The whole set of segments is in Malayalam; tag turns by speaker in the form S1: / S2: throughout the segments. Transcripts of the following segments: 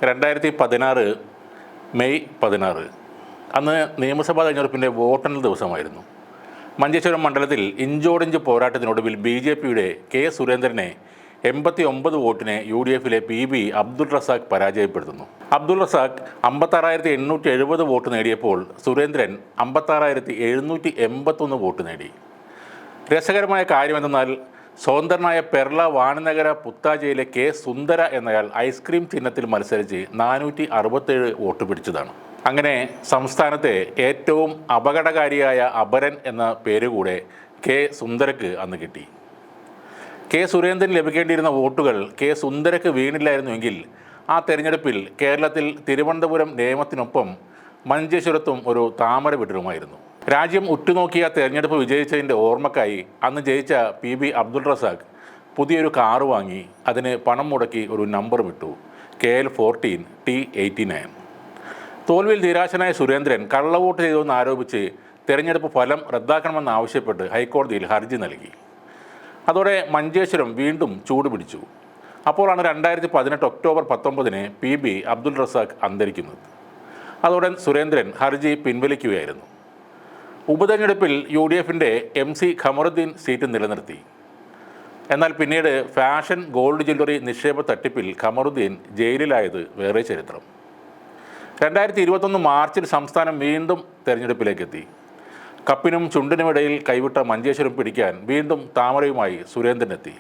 S1: 2016 മെയ് 16 അന്ന് നിയമസഭാ തെരഞ്ഞെടുപ്പിൻ്റെ വോട്ടെണ്ണൽ ദിവസമായിരുന്നു. മഞ്ചേശ്വരം മണ്ഡലത്തിൽ ഇഞ്ചോടിഞ്ച് പോരാട്ടത്തിനൊടുവിൽ BJPയുടെ കെ സുരേന്ദ്രനെ 89 വോട്ടിന് UDFിലെ PB അബ്ദുൾ റസാഖ് പരാജയപ്പെടുത്തുന്നു. അബ്ദുൾ റസാഖ് 56,870 വോട്ട് നേടിയപ്പോൾ സുരേന്ദ്രൻ 56,781 വോട്ട് നേടി. രസകരമായ കാര്യമെന്തെന്നാൽ സ്വതന്ത്രനായ പെർള വാണിനഗര പുത്താജയിലെ കെ സുന്ദര എന്നയാൾ ഐസ്ക്രീം ചിഹ്നത്തിൽ മത്സരിച്ച് 467 വോട്ട് പിടിച്ചതാണ്. അങ്ങനെ സംസ്ഥാനത്തെ ഏറ്റവും അപകടകാരിയായ അപരൻ എന്ന പേരുകൂടെ കെ സുന്ദരക്ക് അന്ന് കിട്ടി. കെ സുരേന്ദ്രന് ലഭിക്കേണ്ടിയിരുന്ന വോട്ടുകൾ കെ സുന്ദരക്ക് വീണില്ലായിരുന്നുവെങ്കിൽ ആ തെരഞ്ഞെടുപ്പിൽ കേരളത്തിൽ തിരുവനന്തപുരം നിയമത്തിനൊപ്പം മഞ്ചേശ്വരത്തും ഒരു താമര വിടരുമായിരുന്നു. രാജ്യം ഉറ്റുനോക്കിയ തെരഞ്ഞെടുപ്പ് വിജയിച്ചതിൻ്റെ ഓർമ്മക്കായി അന്ന് ജയിച്ച PB അബ്ദുൾ റസാഖ് പുതിയൊരു കാറ് വാങ്ങി അതിന് പണം മുടക്കി ഒരു നമ്പറും ഇട്ടു, KL14 T89. തോൽവിയിൽ നിരാശനായ സുരേന്ദ്രൻ കള്ളവോട്ട് ചെയ്തുവെന്ന് ആരോപിച്ച് തെരഞ്ഞെടുപ്പ് ഫലം റദ്ദാക്കണമെന്നാവശ്യപ്പെട്ട് ഹൈക്കോടതിയിൽ ഹർജി നൽകി. അതോടെ മഞ്ചേശ്വരം വീണ്ടും ചൂടുപിടിച്ചു. അപ്പോഴാണ് 2018 ഒക്ടോബർ 19 PB അബ്ദുൾ റസാഖ് അന്തരിക്കുന്നത്. അതോടെ സുരേന്ദ്രൻ ഹർജി പിൻവലിക്കുകയായിരുന്നു. ഉപതെരഞ്ഞെടുപ്പിൽ UDFിൻ്റെ MC ഖമറുദ്ദീൻ സീറ്റ് നിലനിർത്തി. എന്നാൽ പിന്നീട് ഫാഷൻ ഗോൾഡ് ജ്വല്ലറി നിക്ഷേപ തട്ടിപ്പിൽ ഖമറുദ്ദീൻ ജയിലിലായത് വേറെ ചരിത്രം. 2021 മാർച്ചിൽ സംസ്ഥാനം വീണ്ടും തെരഞ്ഞെടുപ്പിലേക്കെത്തി. കപ്പിനും ചുണ്ടിനുമിടയിൽ കൈവിട്ട മഞ്ചേശ്വരം പിടിക്കാൻ വീണ്ടും താമരയുമായി സുരേന്ദ്രനെത്തി.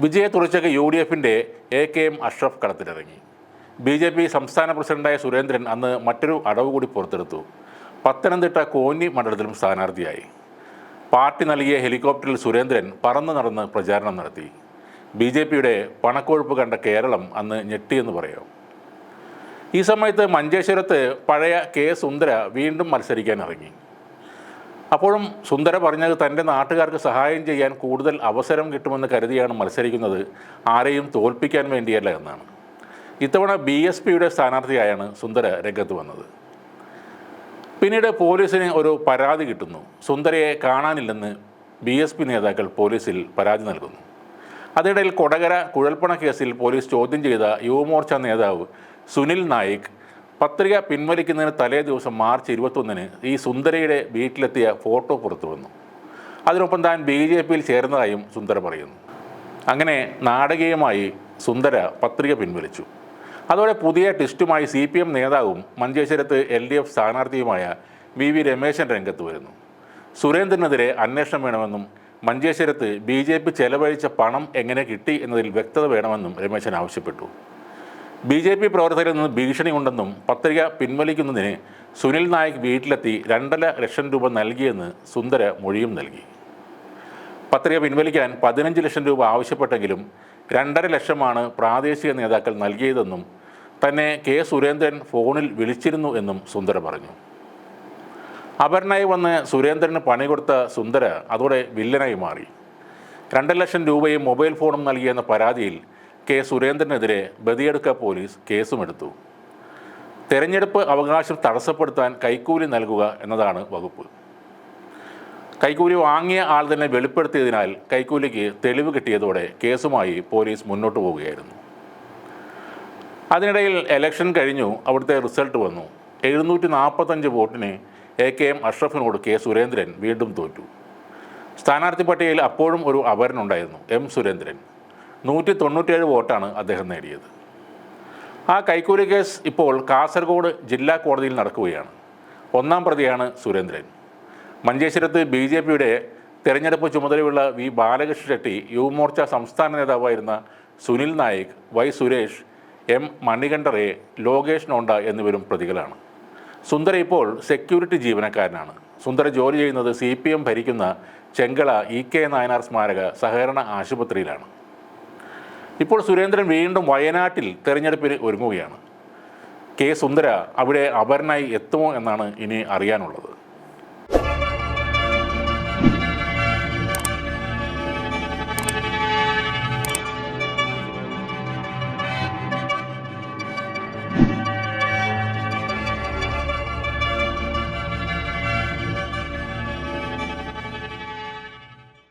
S1: വിജയത്തുടച്ചക്ക് UDFിൻ്റെ AKM അഷ്റഫ് കളത്തിലിറങ്ങി. BJP സംസ്ഥാന പ്രസിഡന്റായ സുരേന്ദ്രൻ അന്ന് മറ്റൊരു അടവ് കൂടി പുറത്തെടുത്തു. പത്തനംതിട്ട കോന്നി മണ്ഡലത്തിലും സ്ഥാനാർത്ഥിയായി. പാർട്ടി നൽകിയ ഹെലികോപ്റ്ററിൽ സുരേന്ദ്രൻ പറന്നു നടന്ന് പ്രചാരണം നടത്തി. BJPയുടെ പണക്കൊഴുപ്പ് കണ്ട കേരളം അന്ന് ഞെട്ടിയെന്ന് പറയാം. ഈ സമയത്ത് മഞ്ചേശ്വരത്ത് പഴയ കെ സുന്ദര വീണ്ടും മത്സരിക്കാൻ ഇറങ്ങി. അപ്പോഴും സുന്ദര പറഞ്ഞത് തൻ്റെ നാട്ടുകാർക്ക് സഹായം ചെയ്യാൻ കൂടുതൽ അവസരം കിട്ടുമെന്ന് കരുതിയാണ് മത്സരിക്കുന്നത്, ആരെയും തോൽപ്പിക്കാൻ വേണ്ടിയല്ല എന്നാണ്. ഇത്തവണ BSPയുടെ സ്ഥാനാർത്ഥിയായാണ് സുന്ദര രംഗത്ത് വന്നത്. പിന്നീട് പോലീസിന് ഒരു പരാതി കിട്ടുന്നു. സുന്ദരയെ കാണാനില്ലെന്ന് BSP നേതാക്കൾ പോലീസിൽ പരാതി നൽകുന്നു. അതിനിടയിൽ കൊടകര കുഴൽപ്പണ കേസിൽ പോലീസ് ചോദ്യം ചെയ്ത യുവമോർച്ച നേതാവ് സുനിൽ നായിക് പത്രിക പിൻവലിക്കുന്നതിന് തലേ ദിവസം മാർച്ച് 21 ഈ സുന്ദരയുടെ വീട്ടിലെത്തിയ ഫോട്ടോ പുറത്തു വന്നു. അതിനൊപ്പം താൻ BJPയിൽ ചേർന്നതായും സുന്ദര പറയുന്നു. അങ്ങനെ നാടകീയമായി സുന്ദര പത്രിക പിൻവലിച്ചു. അതോടെ പുതിയ ടെസ്റ്റുമായി CPM നേതാവും മഞ്ചേശ്വരത്ത് LDF സ്ഥാനാർത്ഥിയുമായ VV രമേശൻ രംഗത്ത് വരുന്നു. സുരേന്ദ്രനെതിരെ അന്വേഷണം വേണമെന്നും മഞ്ചേശ്വരത്ത് BJP ചെലവഴിച്ച പണം എങ്ങനെ കിട്ടി എന്നതിൽ വ്യക്തത വേണമെന്നും രമേശൻ ആവശ്യപ്പെട്ടു. BJP പ്രവർത്തകരിൽ നിന്ന് ഭീഷണിയുണ്ടെന്നും പത്രിക പിൻവലിക്കുന്നതിന് സുനിൽ നായിക് വീട്ടിലെത്തി 2.5 ലക്ഷം രൂപ നൽകിയെന്ന് സുന്ദര മൊഴിയും നൽകി. പത്രിക പിൻവലിക്കാൻ 15 ലക്ഷം രൂപ ആവശ്യപ്പെട്ടെങ്കിലും 2.5 ലക്ഷമാണ് പ്രാദേശിക നേതാക്കൾ നൽകിയതെന്നും തന്നെ കെ സുരേന്ദ്രൻ ഫോണിൽ വിളിച്ചിരുന്നു എന്നും സുന്ദര പറഞ്ഞു. അപരനായി വന്ന് സുരേന്ദ്രന് പണി കൊടുത്ത സുന്ദര അതോടെ വില്ലനായി മാറി. 2 ലക്ഷം രൂപയും മൊബൈൽ ഫോണും നൽകിയെന്ന പരാതിയിൽ കെ സുരേന്ദ്രനെതിരെ ബദിയടുക്ക പോലീസ് കേസുമെടുത്തു. തെരഞ്ഞെടുപ്പ് അവകാശം തടസ്സപ്പെടുത്താൻ കൈക്കൂലി നൽകുക എന്നതാണ് വകുപ്പ്. കൈക്കൂലി വാങ്ങിയ ആൾ തന്നെ വെളിപ്പെടുത്തിയതിനാൽ കൈക്കൂലിക്ക് തെളിവ് കിട്ടിയതോടെ കേസുമായി പോലീസ് മുന്നോട്ട് പോവുകയായിരുന്നു. അതിനിടയിൽ ഇലക്ഷൻ കഴിഞ്ഞു. അവിടുത്തെ റിസൾട്ട് വന്നു. 745 വോട്ടിന് AKM അഷ്റഫിനോട് കെ സുരേന്ദ്രൻ വീണ്ടും തോറ്റു. സ്ഥാനാർത്ഥി പട്ടികയിൽ അപ്പോഴും ഒരു അപരനുണ്ടായിരുന്നു, M സുരേന്ദ്രൻ. 197 വോട്ടാണ് അദ്ദേഹം നേടിയത്. ആ കൈക്കൂലി കേസ് ഇപ്പോൾ കാസർഗോഡ് ജില്ലാ കോടതിയിൽ നടക്കുകയാണ്. 1-ാം പ്രതിയാണ് സുരേന്ദ്രൻ. മഞ്ചേശ്വരത്ത് BJPയുടെ തെരഞ്ഞെടുപ്പ് ചുമതലയുള്ള V ബാലകൃഷ്ണ ഷെട്ടി, യുവമോർച്ച സംസ്ഥാന നേതാവായിരുന്ന സുനിൽ നായിക്, Y സുരേഷ്, M മണികണ്ഠറെ, ലോകേഷ് നോണ്ട എന്നിവരും പ്രതികളാണ്. സുന്ദര ഇപ്പോൾ സെക്യൂരിറ്റി ജീവനക്കാരനാണ്. സുന്ദര ജോലി ചെയ്യുന്നത് CPM ഭരിക്കുന്ന ചെങ്കള EK നായനാർ സ്മാരക സഹകരണ ആശുപത്രിയിലാണ്. ഇപ്പോൾ സുരേന്ദ്രൻ വീണ്ടും വയനാട്ടിൽ തെരഞ്ഞെടുപ്പിന് ഒരുങ്ങുകയാണ്. കെ സുന്ദര അവിടെ അപരനായി എത്തുമോ എന്നാണ് ഇനി അറിയാനുള്ളത്.